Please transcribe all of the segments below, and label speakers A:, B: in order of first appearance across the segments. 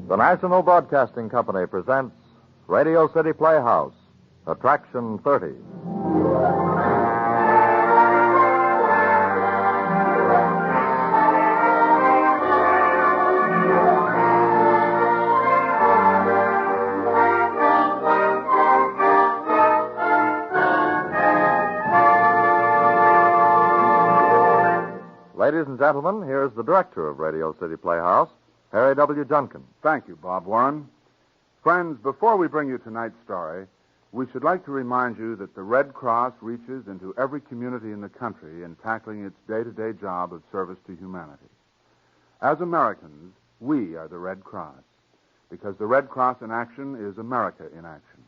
A: The National Broadcasting Company presents Radio City Playhouse, Attraction 30. Ladies and gentlemen, here's the director of Radio City Playhouse, Harry W. Junkin.
B: Thank you, Bob Warren. Friends, before we bring you tonight's story, we should like to remind you that the Red Cross reaches into every community in the country in tackling its day-to-day job of service to humanity. As Americans, we are the Red Cross, because the Red Cross in action is America in action.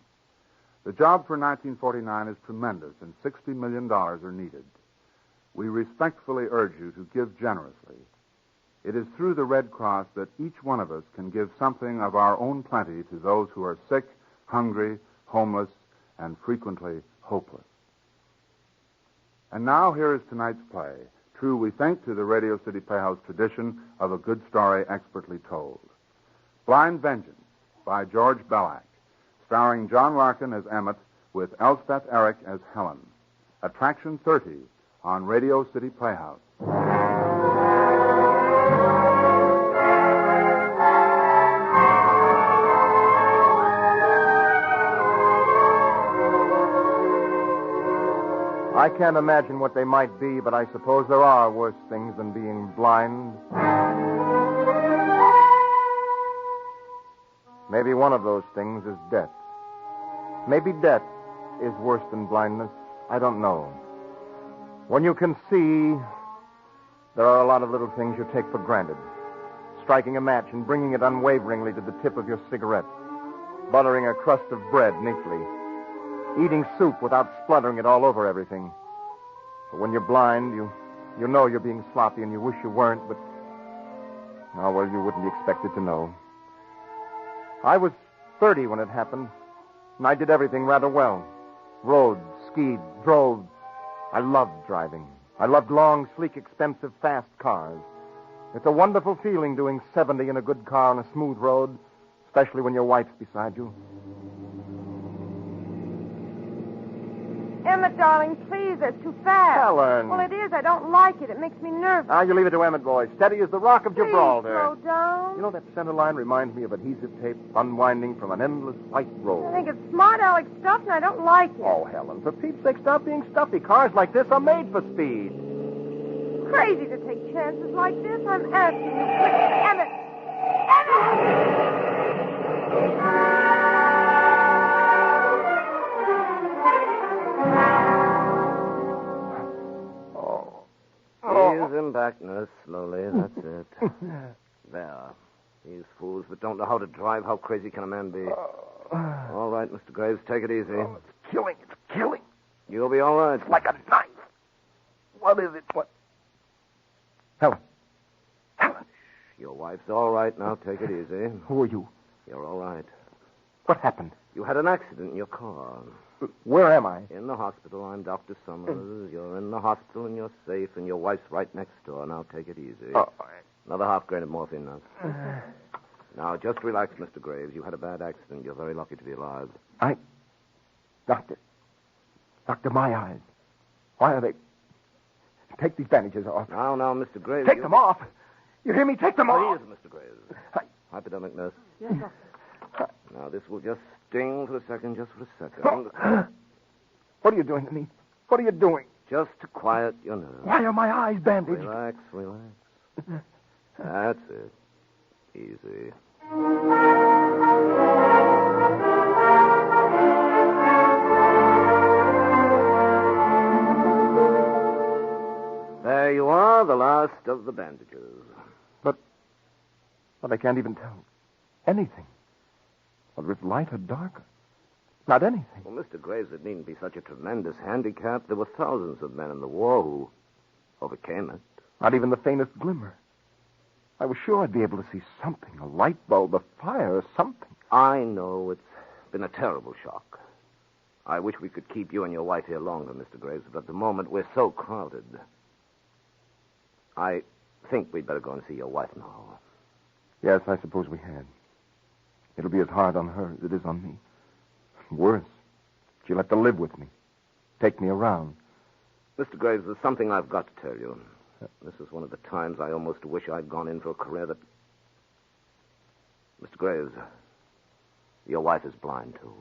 B: The job for 1949 is tremendous, and $60 million are needed. We respectfully urge you to give generously. It is through the Red Cross that each one of us can give something of our own plenty to those who are sick, hungry, homeless, and frequently hopeless. And now here is tonight's play. True, we think to the Radio City Playhouse tradition of a good story expertly told. Blind Vengeance by George Bellack, starring John Larkin as Emmett with Elspeth Eric as Helen. Attraction 30 on Radio City Playhouse.
A: I can't imagine what they might be, but I suppose there are worse things than being blind. Maybe one of those things is death. Maybe death is worse than blindness. I don't know. When you can see, there are a lot of little things you take for granted. Striking a match and bringing it unwaveringly to the tip of your cigarette. Buttering a crust of bread neatly. Eating soup without spluttering it all over everything. But when you're blind, you know you're being sloppy and you wish you weren't, but... Oh, well, you wouldn't be expected to know. I was 30 when it happened, and I did everything rather well. Rode, skied, drove. I loved driving. I loved long, sleek, expensive, fast cars. It's a wonderful feeling doing 70 in a good car on a smooth road, especially when your wife's beside you.
C: Emmett, darling, please, that's too fast.
A: Helen.
C: Well, it is. I don't like it. It makes me nervous.
A: Now, you leave it to Emmett, boy. Steady as the Rock of Gibraltar.
C: Slow down.
A: You know, that center line reminds me of adhesive tape unwinding from an endless white road.
C: I think it's smart aleck stuff, and I don't like it.
A: Oh, Helen, for Pete's sake, stop being stuffy. Cars like this are made for speed.
C: Crazy to take chances like this. I'm asking you, please. Emmett! Emmett!
D: Ease him back, nurse, slowly. That's it. There. These fools that don't know how to drive, how crazy can a man be? All right, Mr. Graves, take it easy.
A: Oh, it's killing. It's killing.
D: You'll be all right.
A: It's like a knife. What is it? What? Helen. Helen.
D: Your wife's all right now. Take it easy.
A: Who are you?
D: You're all right.
A: What happened?
D: You had an accident in your car.
A: Where am I?
D: In the hospital. I'm Dr. Summers. You're in the hospital and you're safe, and your wife's right next door. Now take it easy.
A: Oh,
D: Another half grain of morphine now. Now, just relax, Mr. Graves. You had a bad accident. You're very lucky to be alive.
A: Doctor, my eyes. Why are they... Take these bandages off.
D: Now, Mr. Graves.
A: Take them off. You hear me? Take them off.
D: Please, Mr. Graves. Hypodermic nurse. Yes, sir. Now, this will just sting for a second, just for a second.
A: What are you doing to me? What are you doing?
D: Just to quiet your nerves.
A: Why are my eyes bandaged?
D: Relax. That's it. Easy. There you are, the last of the bandages.
A: But I can't even tell anything. Whether it's light or dark. Not anything.
D: Well, Mr. Graves, it needn't be such a tremendous handicap. There were thousands of men in the war who overcame it.
A: Not even the faintest glimmer. I was sure I'd be able to see something, a light bulb, a fire, or something.
D: I know it's been a terrible shock. I wish we could keep you and your wife here longer, Mr. Graves, but at the moment we're so crowded. I think we'd better go and see your wife now.
A: Yes, I suppose we had. It'll be as hard on her as it is on me. Worse, she'll have to live with me, take me around.
D: Mr. Graves, there's something I've got to tell you. This is one of the times I almost wish I'd gone in for a career that... Mr. Graves, your wife is blind, too.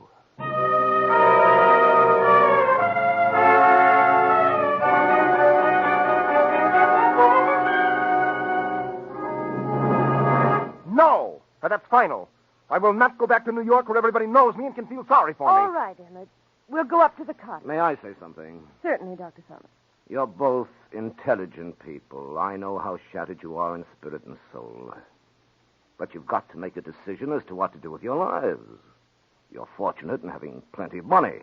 A: No! That's final. I will not go back to New York where everybody knows me and can feel sorry for me.
C: All right, Emmett. We'll go up to the cottage.
D: May I say something?
C: Certainly, Dr. Summers.
D: You're both intelligent people. I know how shattered you are in spirit and soul. But you've got to make a decision as to what to do with your lives. You're fortunate in having plenty of money.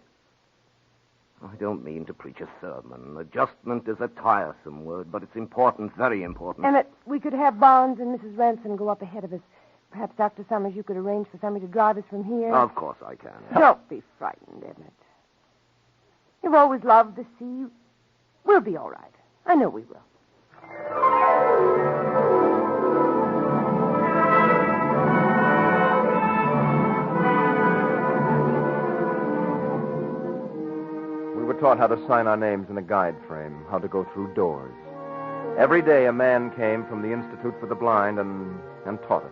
D: I don't mean to preach a sermon. Adjustment is a tiresome word, but it's important, very important.
C: Emmett, we could have Barnes and Mrs. Ransom go up ahead of us. Perhaps, Dr. Summers, you could arrange for somebody to drive us from here.
D: Of course I can.
C: Don't be frightened, Emmett. You've always loved the sea. We'll be all right. I know we will.
A: We were taught how to sign our names in a guide frame, how to go through doors. Every day a man came from the Institute for the Blind and taught us.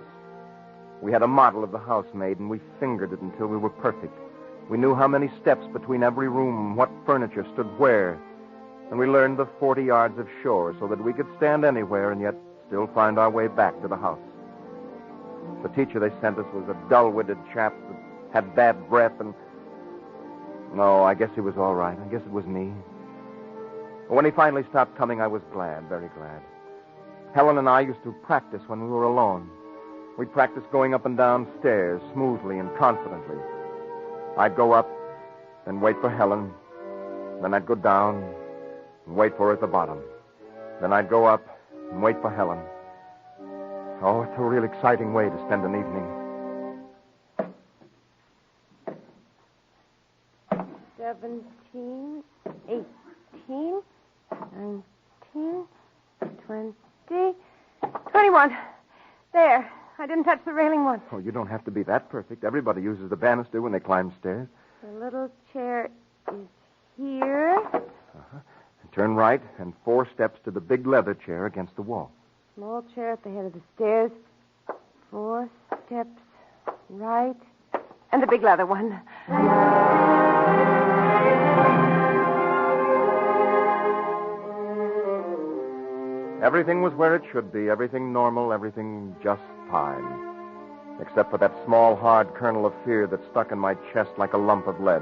A: We had a model of the house made, and we fingered it until we were perfect. We knew how many steps between every room, what furniture stood where. And we learned the 40 yards of shore so that we could stand anywhere and yet still find our way back to the house. The teacher they sent us was a dull-witted chap that had bad breath and... No, I guess he was all right. I guess it was me. But when he finally stopped coming, I was glad, very glad. Helen and I used to practice when we were alone. We'd practice going up and down stairs smoothly and confidently. I'd go up and wait for Helen. Then I'd go down and wait for her at the bottom. Then I'd go up and wait for Helen. Oh, it's a real exciting way to spend an evening.
C: 17, 18, 19, 20, 21. There. I didn't touch the railing once.
A: Oh, you don't have to be that perfect. Everybody uses the banister when they climb stairs.
C: The little chair is here.
A: Uh-huh. And turn right and 4 steps to the big leather chair against the wall.
C: Small chair at the head of the stairs. 4 steps right. And the big leather one.
A: Everything was where it should be. Everything normal, everything just fine. Except for that small, hard kernel of fear that stuck in my chest like a lump of lead.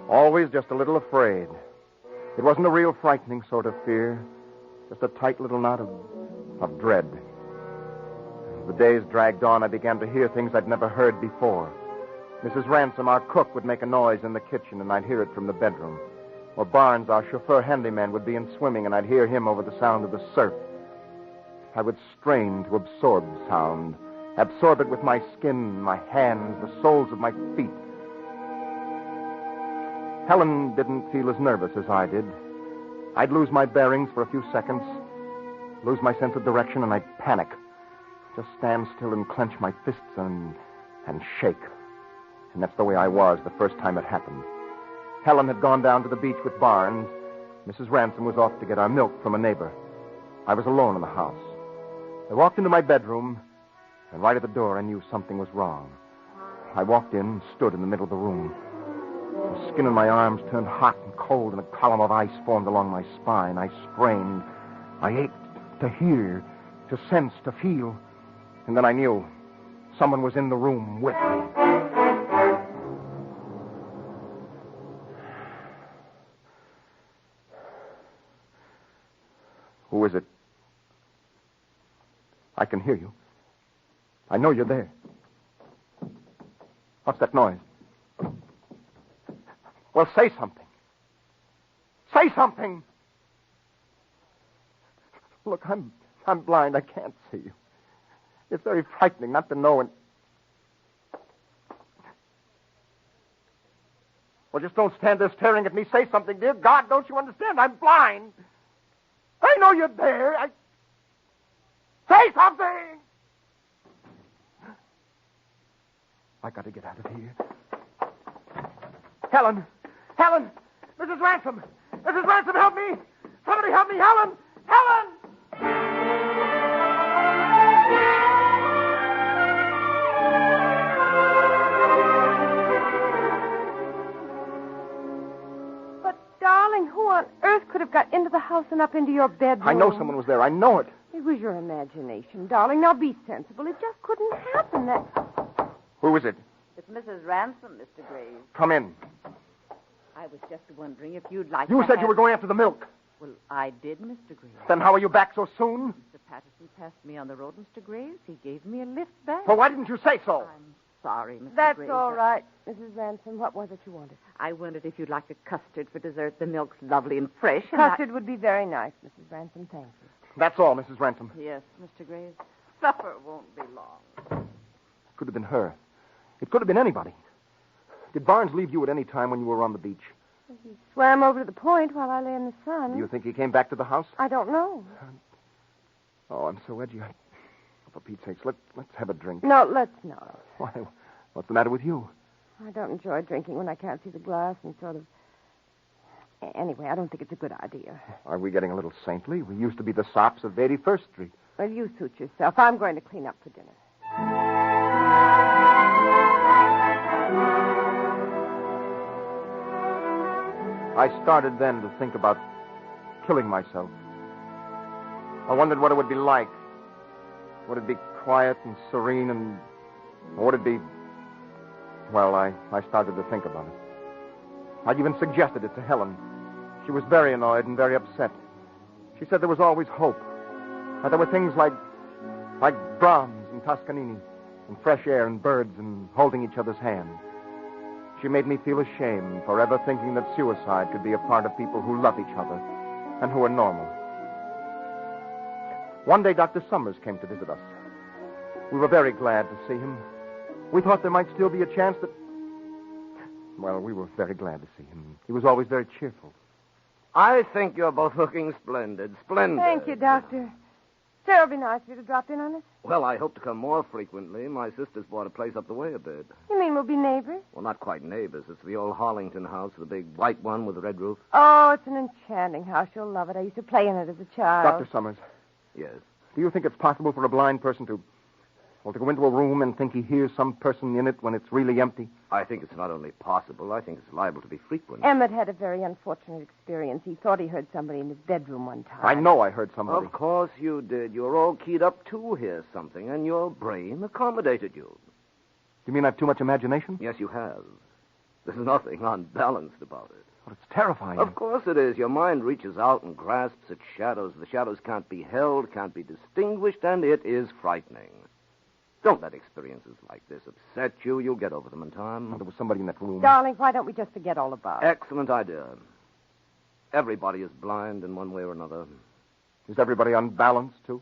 A: Always just a little afraid. It wasn't a real frightening sort of fear. Just a tight little knot of dread. As the days dragged on, I began to hear things I'd never heard before. Mrs. Ransom, our cook, would make a noise in the kitchen, and I'd hear it from the bedroom. Or Barnes, our chauffeur handyman, would be in swimming, and I'd hear him over the sound of the surf. I would strain to absorb the sound, absorb it with my skin, my hands, the soles of my feet. Helen didn't feel as nervous as I did. I'd lose my bearings for a few seconds, lose my sense of direction, and I'd panic. Just stand still and clench my fists and shake. And that's the way I was the first time it happened. Helen had gone down to the beach with Barnes. Mrs. Ransom was off to get our milk from a neighbor. I was alone in the house. I walked into my bedroom, and right at the door I knew something was wrong. I walked in and stood in the middle of the room. The skin in my arms turned hot and cold, and a column of ice formed along my spine. I strained. I ached to hear, to sense, to feel. And then I knew someone was in the room with me. Who is it? I can hear you. I know you're there. What's that noise? Well, say something. Say something. Look, I'm blind. I can't see you. It's very frightening not to know. Well, just don't stand there staring at me. Say something, dear God. Don't you understand? I'm blind. I know you're there. Say something! I got to get out of here. Helen! Helen! Mrs. Ransom! Mrs. Ransom, help me! Somebody help me! Helen! Helen!
C: But, darling, who on earth could have got into the house and up into your bedroom?
A: I know someone was there. I know it.
C: It was your imagination, darling. Now be sensible. It just couldn't happen.
A: Who is it?
E: It's Mrs. Ransom, Mr. Graves.
A: Come in.
E: I was just wondering if you'd like
A: You
E: to
A: said
E: have...
A: you were going after the milk.
E: Well, I did, Mr. Graves.
A: Then how are you back so soon?
E: Mr. Patterson passed me on the road, Mr. Graves. He gave me a lift back.
A: Well, why didn't you say so?
E: I'm sorry, Mr.
C: That's
E: Graves.
C: all right, Mrs. Ransom. What was it you wanted?
E: I wondered if you'd like a custard for dessert. The milk's lovely and fresh. And
C: Custard would be very nice, Mrs. Ransom. Thank you.
A: That's all, Mrs. Ransom.
E: Yes, Mr. Graves. Supper won't be long.
A: Could have been her. It could have been anybody. Did Barnes leave you at any time when you were on the beach?
C: He swam over to the point while I lay in the sun.
A: Do you think he came back to the house?
C: I don't know.
A: Oh, I'm so edgy. For Pete's sakes, let's have a drink.
C: No, let's not.
A: Why, what's the matter with you?
C: I don't enjoy drinking when I can't see the glass and sort of... Anyway, I don't think it's a good idea.
A: Are we getting a little saintly? We used to be the sops of 81st Street.
C: Well, you suit yourself. I'm going to clean up for dinner.
A: I started then to think about killing myself. I wondered what it would be like. Would it be quiet and serene and... Or would it be... Well, I started to think about it. I'd even suggested it to Helen. She was very annoyed and very upset. She said there was always hope. And there were things like Brahms and Toscanini, and fresh air and birds and holding each other's hand. She made me feel ashamed for ever thinking that suicide could be a part of people who love each other and who are normal. One day, Dr. Summers came to visit us. We were very glad to see him. We thought there might still be a chance that... Well, we were very glad to see him. He was always very cheerful.
D: I think you're both looking splendid. Splendid.
C: Thank you, Doctor. Sarah, it'll be nice of you to drop in on us.
D: Well, I hope to come more frequently. My sister's bought a place up the way a bit.
C: You mean we'll be neighbors?
D: Well, not quite neighbors. It's the old Harlington house, the big white one with the red roof.
C: Oh, it's an enchanting house. You'll love it. I used to play in it as a child.
A: Dr. Summers,
D: Yes.
A: do you think it's possible for a blind person to go into a room and think he hears some person in it when it's really empty?
D: I think it's not only possible, I think it's liable to be frequent.
C: Emmett had a very unfortunate experience. He thought he heard somebody in his bedroom one time.
A: I know I heard somebody.
D: Of course you did. You're all keyed up to hear something, and your brain accommodated you.
A: You mean I've too much imagination?
D: Yes, you have. There's nothing unbalanced about it.
A: Well, it's terrifying.
D: Of course it is. Your mind reaches out and grasps at shadows. The shadows can't be held, can't be distinguished, and it is frightening. Don't let experiences like this upset you. You'll get over them in time.
A: Well, there was somebody in that room.
C: Darling, why don't we just forget all about it?
D: Excellent idea. Everybody is blind in one way or another.
A: Is everybody unbalanced, too?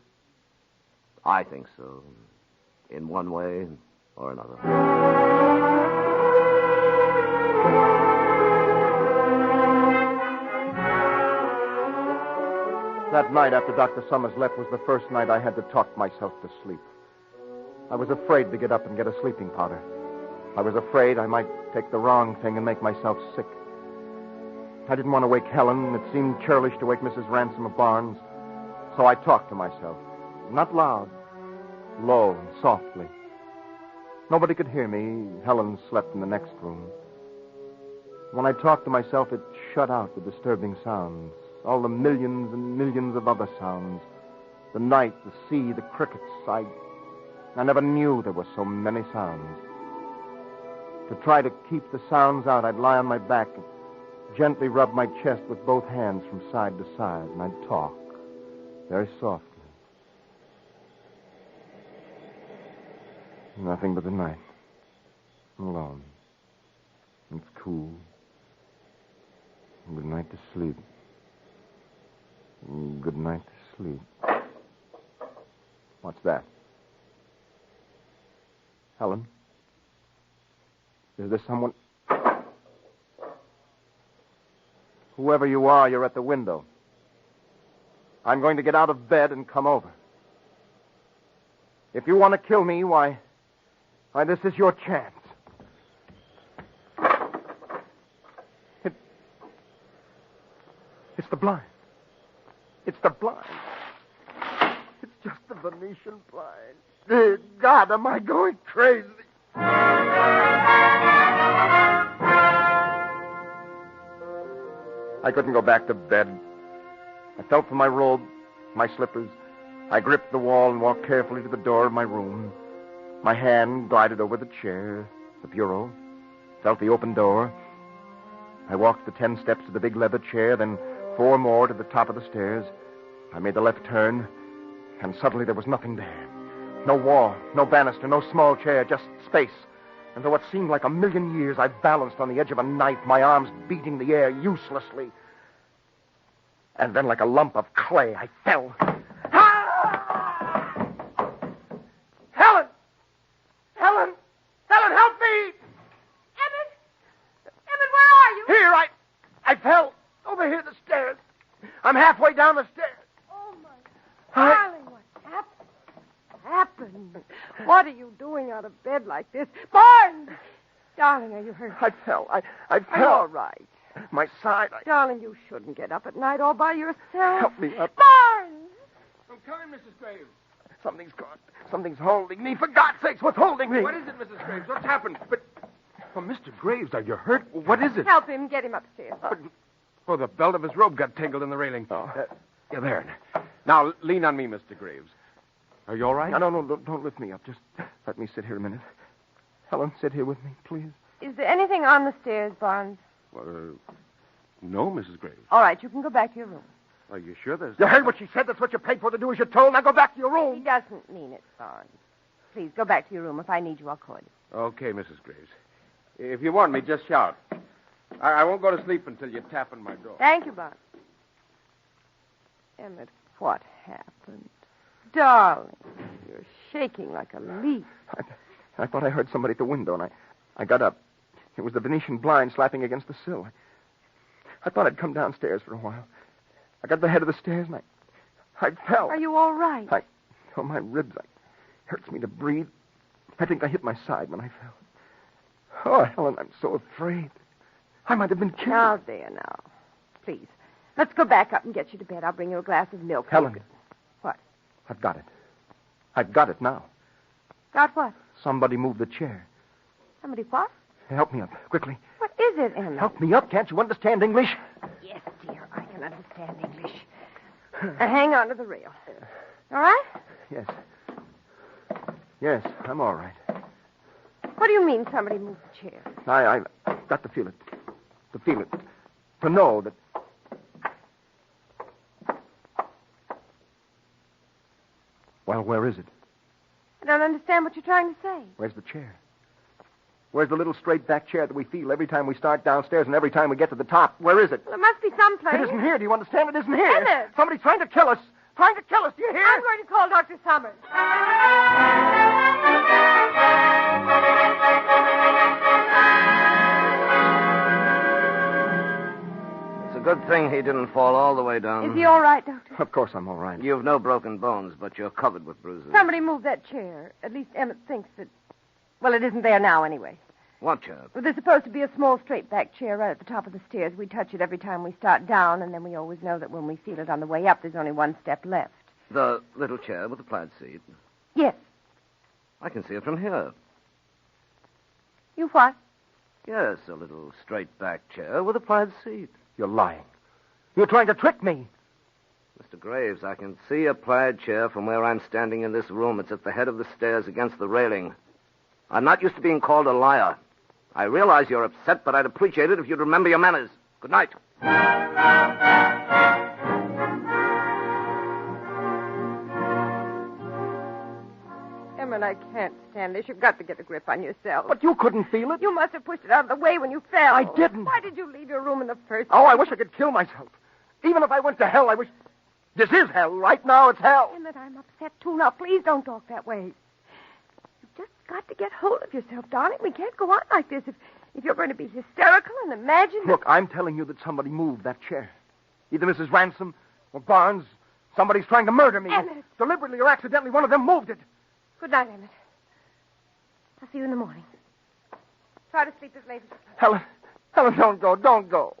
D: I think so. In one way or another.
A: That night after Dr. Summers left was the first night I had to talk myself to sleep. I was afraid to get up and get a sleeping powder. I was afraid I might take the wrong thing and make myself sick. I didn't want to wake Helen. It seemed churlish to wake Mrs. Ransom of Barnes. So I talked to myself. Not loud. Low and softly. Nobody could hear me. Helen slept in the next room. When I talked to myself, it shut out the disturbing sounds. All the millions and millions of other sounds. The night, the sea, the crickets. I never knew there were so many sounds. To try to keep the sounds out, I'd lie on my back and gently rub my chest with both hands from side to side, and I'd talk very softly. Nothing but the night. Alone. It's cool. Good night to sleep. Good night to sleep. What's that? Helen? Is there someone... Whoever you are, you're at the window. I'm going to get out of bed and come over. If you want to kill me, why, this is your chance. the blind. It's the blind. It's just the Venetian blind. Dear God, am I going crazy? I couldn't go back to bed. I felt for my robe, my slippers. I gripped the wall and walked carefully to the door of my room. My hand glided over the chair, the bureau, felt the open door. I walked the 10 steps to the big leather chair, then 4 more to the top of the stairs. I made the left turn, and suddenly there was nothing there. No wall, no banister, no small chair, just space. And for what seemed like a million years, I balanced on the edge of a knife, my arms beating the air uselessly. And then, like a lump of clay, I fell. Ah! Helen! Helen! Helen, help me!
C: Emmett! Emmett, where are you?
A: Here, I fell. Over here, the stairs. I'm halfway down the stairs.
C: Oh, my darling, what happened? What are you doing out of bed like this? Barnes! Darling, are you hurt?
A: I fell. I fell.
C: Are you all right?
A: My side.
C: Darling, you shouldn't get up at night all by yourself.
A: Help me up.
C: Barnes!
F: I'm coming, Mrs. Graves.
A: Something's gone. Something's holding me. For God's sakes, what's holding me?
F: What is it, Mrs. Graves? What's happened? But, oh, Mr. Graves, are you hurt? What is it?
C: Help him. Get him upstairs.
F: Oh, the belt of his robe got tangled in the railing.
A: Oh.
F: Yeah, there. Now, lean on me, Mr. Graves. Are you all right?
A: No, don't lift me up. Just let me sit here a minute. Helen, sit here with me, please.
C: Is there anything on the stairs, Barnes?
F: No, Mrs. Graves.
C: All right, you can go back to your room.
F: Are you sure there's...
A: You heard what she said. That's what you paid for to do as you're told. Now go back to your
C: He
A: room.
C: doesn't mean it, Barnes. Please, go back to your room. If I need you, I'll call you.
F: Okay, Mrs. Graves. If you want me, just shout. I won't go to sleep until you tap on my door.
C: Thank you, Barnes. Emmett, what happened? Darling, you're shaking like a leaf.
A: I thought I heard somebody at the window, and I got up. It was the Venetian blind slapping against the sill. I thought I'd come downstairs for a while. I got to the head of the stairs, and I fell.
C: Are you all right?
A: My ribs, hurts me to breathe. I think I hit my side when I fell. Oh, Helen, I'm so afraid. I might have been killed.
C: Now, there, now. Please, let's go back up and get you to bed. I'll bring you a glass of milk.
A: Helen.
C: What?
A: I've got it. I've got it now.
C: Got what?
A: Somebody moved the chair.
C: Somebody what?
A: Help me up, quickly.
C: What is it, Emmett?
A: Help me up. Can't you understand English?
C: Yes, dear, I can understand English. Now, hang on to the rail. All right?
A: Yes. Yes, I'm all right.
C: What do you mean somebody moved the chair?
A: I've got to feel it. To feel it. To know that... Well, where is it?
C: I don't understand what you're trying to say.
A: Where's the chair? Where's the little straight-back chair that we feel every time we start downstairs and every time we get to the top? Where is it?
C: Well, it must be someplace.
A: It isn't here. Do you understand? It isn't here.
C: Emmett!
A: Somebody's trying to kill us. Trying to kill us. Do you hear?
C: I'm going to call Dr. Summers.
D: It's a good thing he didn't fall all the way down.
C: Is he all right, Doctor?
A: Of course I'm all right.
D: You've no broken bones, but you're covered with bruises.
C: Somebody moved that chair. At least Emmett thinks that... Well, it isn't there now anyway.
D: What chair?
C: Well, there's supposed to be a small straight-back chair right at the top of the stairs. We touch it every time we start down, and then we always know that when we feel it on the way up, there's only one step left.
D: The little chair with the plaid seat.
C: Yes.
D: I can see it from here.
C: You what?
D: Yes, a little straight-back chair with a plaid seat.
A: You're lying. You're trying to trick me.
D: Mr. Graves, I can see a plaid chair from where I'm standing in this room. It's at the head of the stairs against the railing. I'm not used to being called a liar. I realize you're upset, but I'd appreciate it if you'd remember your manners. Good night.
C: Emmett, I can't stand this. You've got to get a grip on yourself.
A: But you couldn't feel it.
C: You must have pushed it out of the way when you fell.
A: I didn't.
C: Why did you leave your room in the first
A: Oh,
C: place?
A: I wish I could kill myself. Even if I went to hell, I wish... This is hell. Right now, it's hell.
C: Emmett, I'm upset, too. Now, please don't talk that way. You've just got to get hold of yourself, darling. We can't go on like this if you're going to be hysterical and imagine...
A: Look, I'm telling you that somebody moved that chair. Either Mrs. Ransom or Barnes. Somebody's trying to murder me.
C: Emmett.
A: Deliberately or accidentally, one of them moved it.
C: Good night, Emmett. I'll see you in the morning. Try to sleep as late as you can.
A: Helen, don't go. Don't go.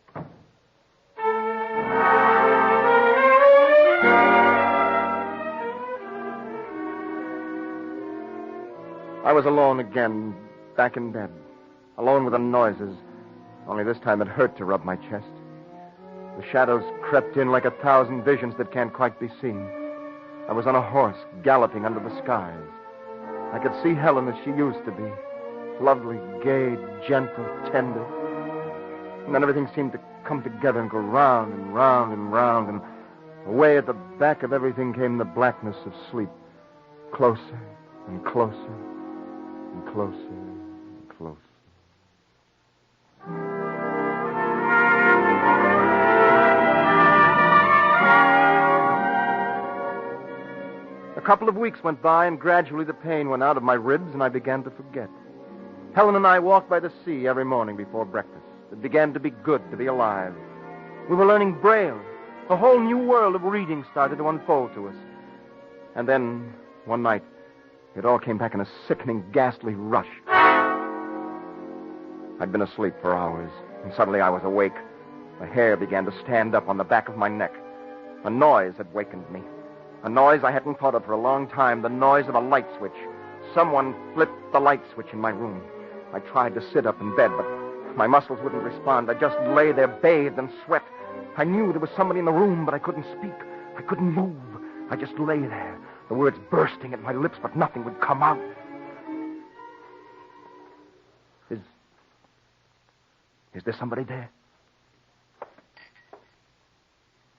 A: I was alone again, back in bed. Alone with the noises. Only this time it hurt to rub my chest. The shadows crept in like 1,000 visions that can't quite be seen. I was on a horse, galloping under the skies. I could see Helen as she used to be. Lovely, gay, gentle, tender. And then everything seemed to come together and go round and round and round. And away at the back of everything came the blackness of sleep. Closer and closer and closer and closer. A couple of weeks went by, and gradually the pain went out of my ribs, and I began to forget. Helen and I walked by the sea every morning before breakfast. It began to be good to be alive. We were learning Braille. A whole new world of reading started to unfold to us. And then, one night, it all came back in a sickening, ghastly rush. I'd been asleep for hours, and suddenly I was awake. The hair began to stand up on the back of my neck. A noise had wakened me. A noise I hadn't thought of for a long time, the noise of a light switch. Someone flipped the light switch in my room. I tried to sit up in bed, but my muscles wouldn't respond. I just lay there bathed in sweat. I knew there was somebody in the room, but I couldn't speak. I couldn't move. I just lay there, the words bursting at my lips, but nothing would come out. Is there somebody there?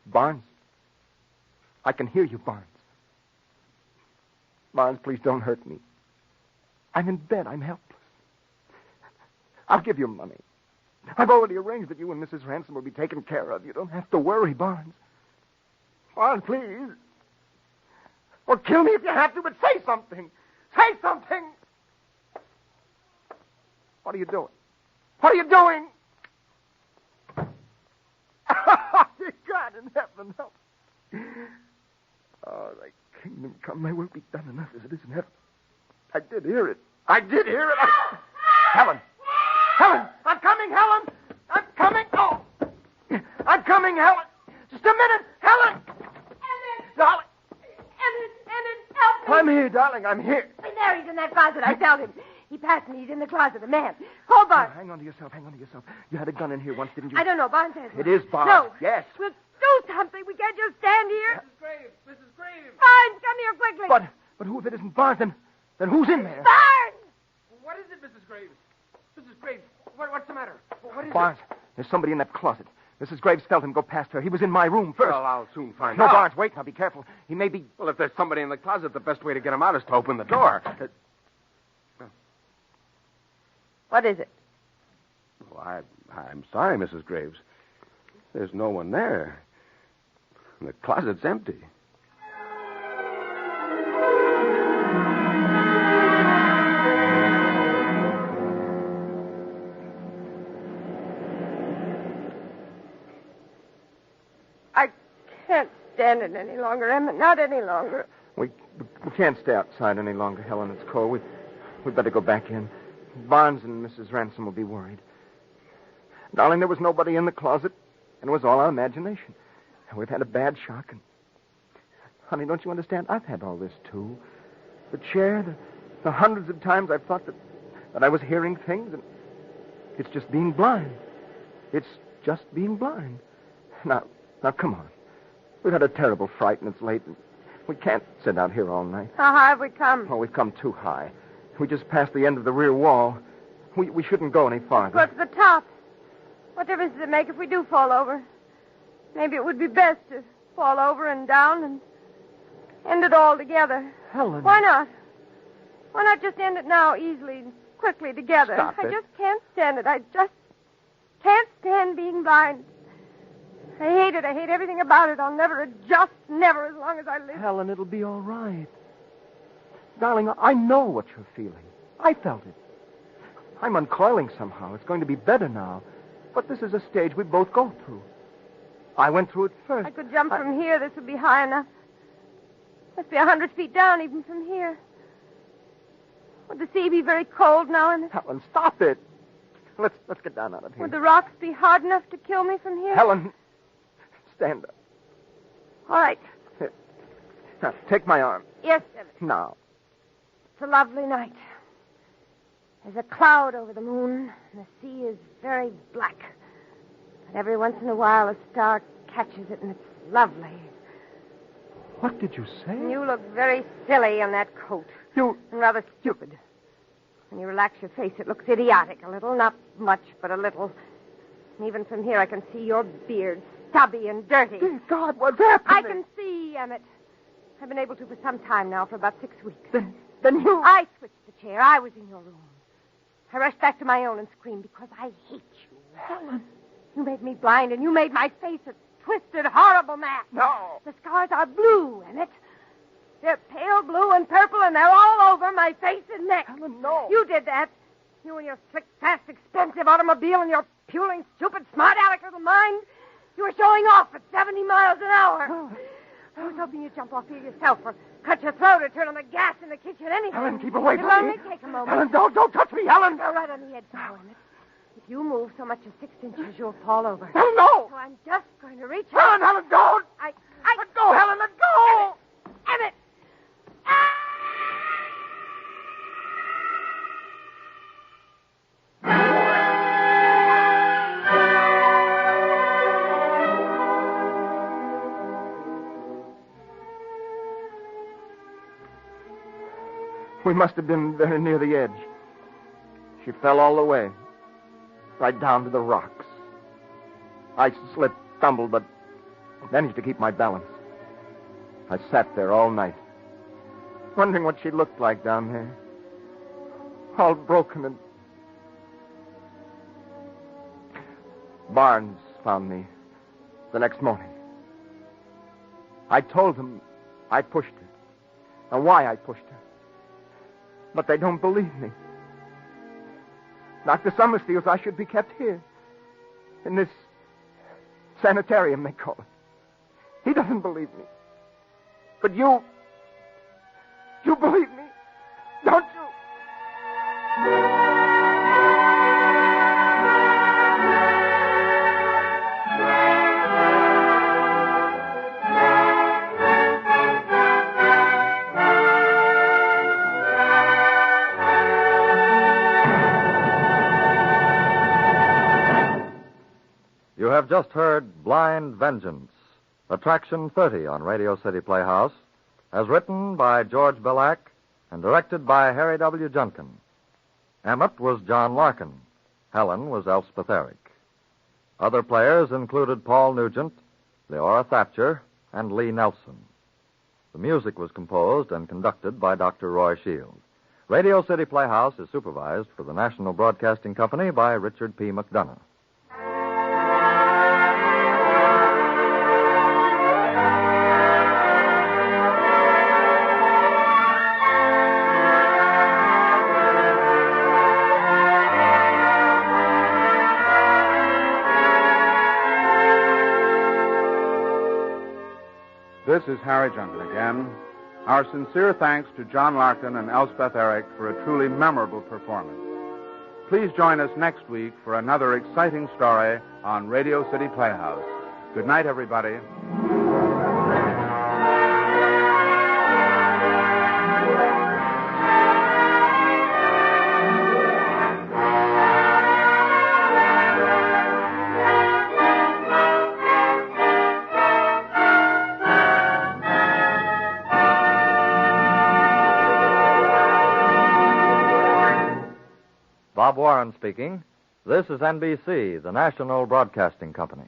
A: Barnes? I can hear you, Barnes. Barnes, please don't hurt me. I'm in bed. I'm helpless. I'll give you money. I've already arranged that you and Mrs. Ransom will be taken care of. You don't have to worry, Barnes. Barnes, please. Or kill me if you have to, but say something. Say something. What are you doing? What are you doing? God in heaven, help. Oh, thy kingdom come, thy will be done enough as it is in heaven. I did hear it. Helen! Helen! I'm coming, Helen! I'm coming! Oh! I'm coming, Helen! Just a minute! Helen!
C: Emmett!
A: Darling!
C: Emmett, help me!
A: I'm here, darling, I'm here.
C: There, he's in that closet. I felt him. He passed me. He's in the closet. The man. Call Barnes.
A: Hang on to yourself. You had a gun in here once, didn't you?
C: I don't know. Barnes has one.
A: It is Barnes.
C: No.
A: Yes.
C: We'll do something. We can't just stand here.
F: Mrs. Graves!
C: Barnes, come here quickly.
A: But who if it isn't Barnes, then who's in there?
C: Barnes!
F: What is it, Mrs. Graves? Mrs. Graves, what's the matter? What is
A: Barnes, there's somebody in that closet. Mrs. Graves felt him go past her. He was in my room first.
F: Well, I'll soon find
A: No,
F: out.
A: Barnes, wait. Now, be careful. He may be...
F: Well, if there's somebody in the closet, the best way to get him out is to open the door.
C: What is it?
F: Well, I'm sorry, Mrs. Graves. There's no one there. The closet's empty.
C: I can't stand it any longer, Emmett. Not any longer.
A: We can't stay outside any longer, Helen. It's cold. We'd better go back in. Barnes and Mrs. Ransom will be worried. Darling, there was nobody in the closet, and it was all our imagination. And we've had a bad shock. And, honey, don't you understand? I've had all this, too. The chair, the hundreds of times I've thought that I was hearing things, and it's just being blind. It's just being blind. Now, come on. We've had a terrible fright, and it's late. And we can't sit out here all night.
C: How high have we come?
A: Oh, we've come too high. We just passed the end of the rear wall. We shouldn't go any farther.
C: Go to the top. What difference does it make if we do fall over? Maybe it would be best to fall over and down and end it all together.
A: Helen.
C: Why not? Why not just end it now, easily and quickly together?
A: Stop it.
C: I just can't stand it. I just can't stand being blind. I hate it. I hate everything about it. I'll never adjust, never, as long as I live.
A: Helen, it'll be all right. Darling, I know what you're feeling. I felt it. I'm uncoiling somehow. It's going to be better now. But this is a stage we both go through. I went through it first.
C: I could jump from here. This would be high enough. Must be 100 feet down, even from here. Would the sea be very cold now? And
A: Helen, stop it. Let's get down out of here.
C: would the rocks be hard enough to kill me from here?
A: Helen, stand up.
C: All right.
A: Here. Now, take my arm.
C: Yes, Emmett.
A: Now.
C: It's a lovely night. There's a cloud over the moon, and the sea is very black. But every once in a while, a star catches it, and it's lovely.
A: What did you say?
C: You look very silly in that coat.
A: You...
C: And rather stupid. When you relax your face, it looks idiotic a little. Not much, but a little. And even from here, I can see your beard, stubby and dirty.
A: Dear God, what's happening?
C: I can see, Emmett. I've been able to for some time now, for about 6 weeks.
A: Then you...
C: I switched the chair. I was in your room. I rushed back to my own and screamed because I hate you.
A: Helen.
C: You made me blind, and you made my face a twisted, horrible mask.
A: No.
C: The scars are blue, Emmett. They're pale blue and purple, and they're all over my face and neck.
A: Helen, no.
C: You did that. You and your slick, fast, expensive automobile and your puling, stupid, smart-aleck little mind. You were showing off at 70 miles an hour.
A: Oh.
C: I was hoping you'd jump off here yourself or cut your throat or turn on the gas in the kitchen, anything.
A: Helen, keep away
C: It'll
A: from me.
C: only take a moment.
A: Helen, don't touch me, Helen.
C: Go right on the edge now, Emmett. If you move so much as 6 inches, you'll fall over.
A: Helen, no.
C: So I'm just going to reach out.
A: Helen, don't. Let go, Helen, let go.
C: Emmett!
A: We must have been very near the edge. She fell all the way, right down to the rocks. I slipped, stumbled, but managed to keep my balance. I sat there all night, wondering what she looked like down there, all broken and... Barnes found me the next morning. I told him I pushed her, and why I pushed her. But they don't believe me. Dr. Summers feels I should be kept here, in this sanitarium, they call it. He doesn't believe me. But you believe me, don't you?
G: You have just heard Blind Vengeance, Attraction 30 on Radio City Playhouse, as written by George Bellack and directed by Harry W. Junkin. Emmett was John Larkin. Helen was Elspeth Eric. Other players included Paul Nugent, Leora Thatcher, and Lee Nelson. The music was composed and conducted by Dr. Roy Shield. Radio City Playhouse is supervised for the National Broadcasting Company by Richard P. McDonough.
B: This is Harry Junkin again. Our sincere thanks to John Larkin and Elspeth Eric for a truly memorable performance. Please join us next week for another exciting story on Radio City Playhouse. Good night, everybody.
G: Bob Warren speaking. This is NBC, the National Broadcasting Company.